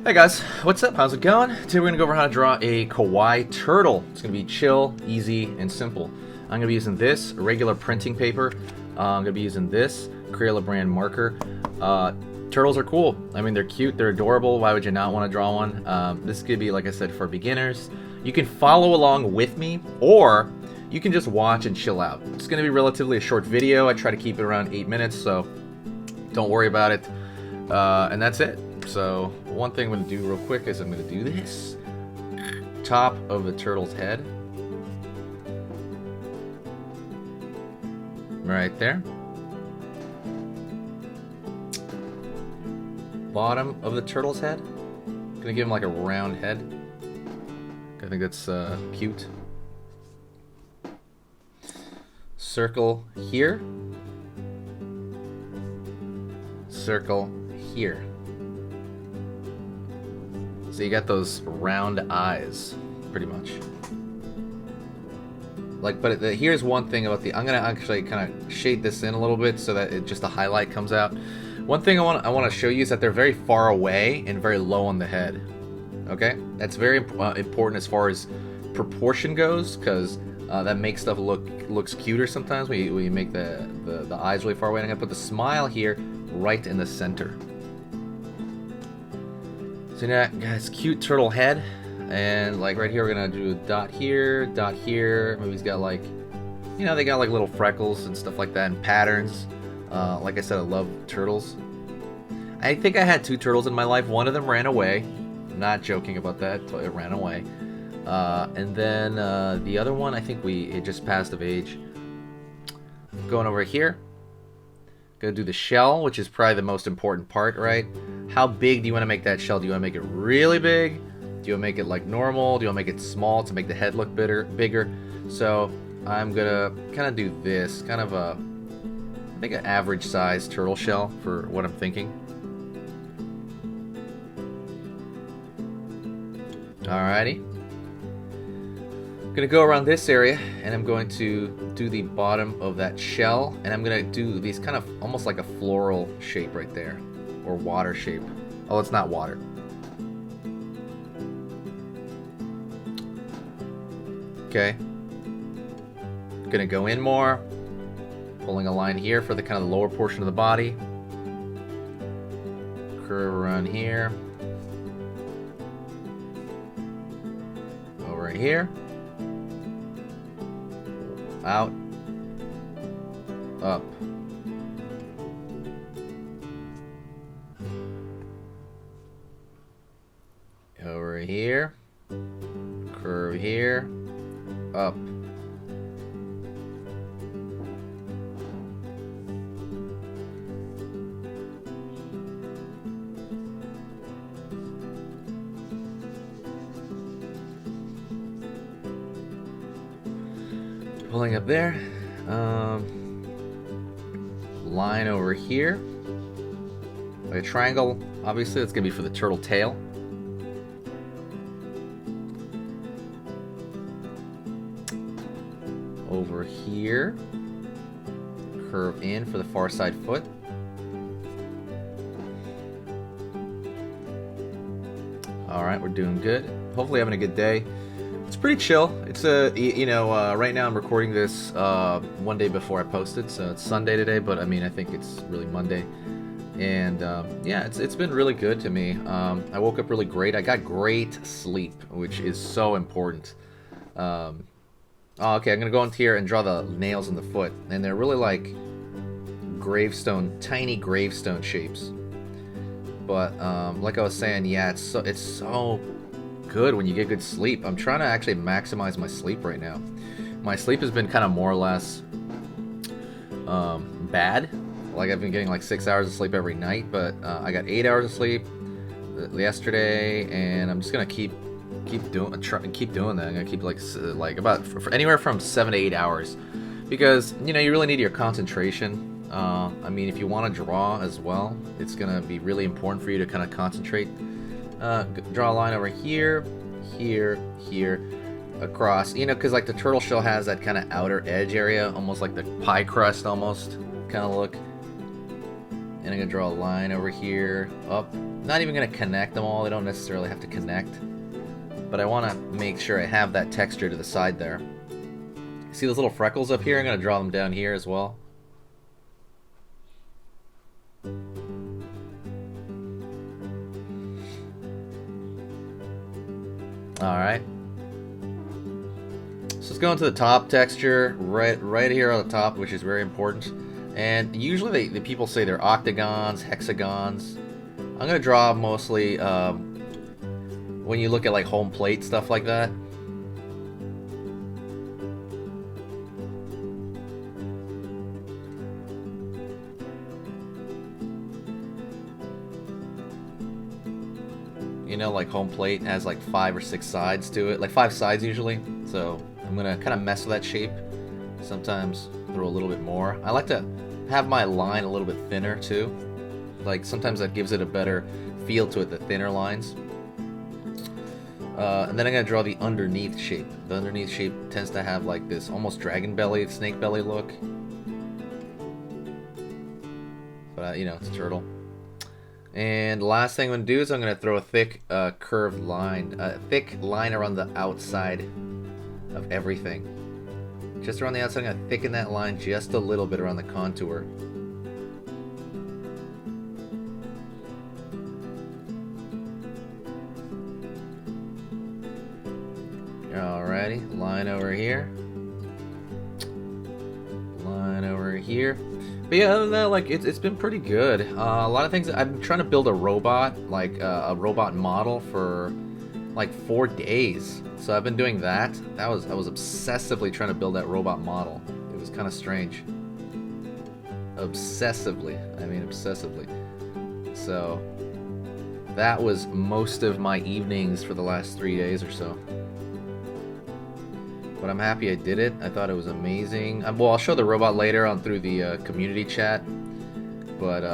Hey guys, what's up? How's it going? Today we're going to go over how to draw a kawaii turtle. It's going to be chill, easy, and simple. I'm going to be using this regular printing paper. I'm going to be using this Crayola brand marker. Turtles are cool. I mean, they're cute, they're adorable. Why would you not want to draw one? This could be, like I said, for beginners. You can follow along with me, or you can just watch and chill out. It's going to be relatively a short video. I try to keep it around 8 minutes, so don't worry about it. And that's it. So one thing I'm going to do real quick is I'm going to do this. Top of the turtle's head. Right there. Bottom of the turtle's head. I'm going to give him like a round head. I think that's cute. Circle here. Circle here. So you got those round eyes, pretty much. Like, but here's one thing about I'm gonna actually kind of shade this in a little bit so that just the highlight comes out. One thing I want to show you is that they're very far away and very low on the head. Okay, that's very important as far as proportion goes, because that makes stuff looks cuter sometimes when you make the eyes really far away. And I'm gonna put the smile here right in the center. So now, guys, cute turtle head, and like right here, we're gonna do a dot here, dot here. Maybe he's got like, you know, they got like little freckles and stuff like that, and patterns. Like I said, I love turtles. I think I had 2 turtles in my life. One of them ran away. I'm not joking about that. It ran away. And then the other one, I think it just passed of age. Going over here. Gonna do the shell, which is probably the most important part, right? How big do you want to make that shell? Do you want to make it really big? Do you want to make it like normal? Do you want to make it small to make the head look bigger? So I'm gonna kind of do this, kind of I think an average size turtle shell for what I'm thinking. Alrighty. I'm gonna go around this area, and I'm going to do the bottom of that shell, and I'm gonna do these kind of almost like a floral shape right there, or water shape. Oh, it's not water. Okay. Gonna go in more, pulling a line here for the kind of the lower portion of the body. Curve around here. Over here. Out, up, over here, curve here, up. Pulling up there, line over here, like a triangle. Obviously, that's gonna be for the turtle tail. Over here, curve in for the far side foot. All right, we're doing good. Hopefully, having a good day. It's pretty chill. It's right now I'm recording this one day before I posted, so it's Sunday today, but I mean I think it's really Monday. And yeah, it's been really good to me. I woke up really great. I got great sleep, which is so important. Okay, I'm gonna go into here and draw the nails in the foot, and they're really like tiny gravestone shapes. But like I was saying, yeah, it's so good when you get good sleep. I'm trying to actually maximize my sleep right now. My sleep has been kind of more or less bad. Like I've been getting like 6 hours of sleep every night, but I got 8 hours of sleep yesterday, and I'm just gonna keep doing that. I'm gonna keep like about for anywhere from 7 to 8 hours, because you really need your concentration. I mean, if you want to draw as well, it's gonna be really important for you to kind of concentrate. Draw a line over here, here, here, across. Because like the turtle shell has that kind of outer edge area, almost like the pie crust, almost kind of look. And I'm gonna draw a line over here, up. Not even gonna connect them all, they don't necessarily have to connect. But I wanna make sure I have that texture to the side there. See those little freckles up here? I'm gonna draw them down here as well. Alright. So let's go into the top texture, right here on the top, which is very important. And usually the people say they're octagons, hexagons. I'm going to draw mostly when you look at like home plate, stuff like that. You know, like home plate has like 5 or 6 sides to it, like 5 sides usually. So I'm gonna kind of mess with that shape. Sometimes throw a little bit more. I like to have my line a little bit thinner too. Like sometimes that gives it a better feel to it, the thinner lines. And then I'm gonna draw the underneath shape. The underneath shape tends to have like this almost dragon belly, snake belly look. But you know, it's a turtle. And the last thing I'm going to do is I'm going to throw a thick curved line, a thick line around the outside of everything. Just around the outside, I'm going to thicken that line just a little bit around the contour. Alrighty, line over here. Line over here. But yeah, other than that, like it's been pretty good. A lot of things. I'm trying to build a robot, like a robot model for like 4 days. So I've been doing that. I was obsessively trying to build that robot model. It was kind of strange. Obsessively, I mean obsessively. So that was most of my evenings for the last 3 days or so. But I'm happy I did it. I thought it was amazing. Well, I'll show the robot later on through the community chat. But,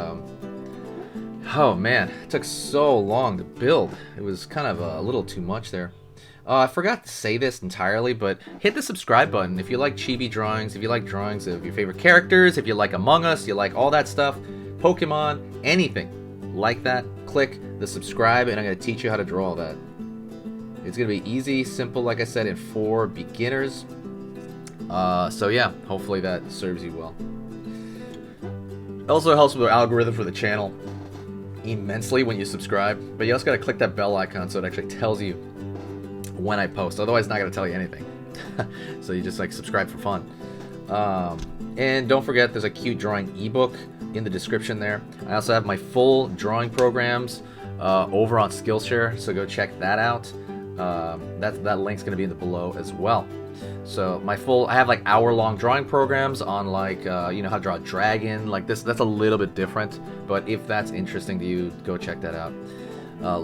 oh man, it took so long to build. It was kind of a little too much there. I forgot to say this entirely, but hit the subscribe button if you like chibi drawings, if you like drawings of your favorite characters, if you like Among Us, you like all that stuff, Pokemon, anything like that. Click the subscribe and I'm going to teach you how to draw all that. It's going to be easy, simple, like I said, and for beginners. So yeah, hopefully that serves you well. It also helps with the algorithm for the channel immensely when you subscribe. But you also got to click that bell icon so it actually tells you when I post. Otherwise, it's not going to tell you anything. So you just like subscribe for fun. And don't forget, there's a cute drawing ebook in the description there. I also have my full drawing programs over on Skillshare, so go check that out. That link's going to be in the below as well. So I have like hour-long drawing programs on like you know, how to draw a dragon like this. That's a little bit different, but if that's interesting to you, go check that out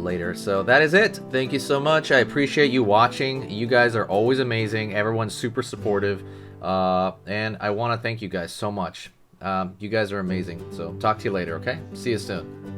later. So that is it. Thank you so much. I appreciate you watching. You guys are always amazing. Everyone's super supportive, and I want to thank you guys so much. You guys are amazing. So talk to you later. Okay, see you soon.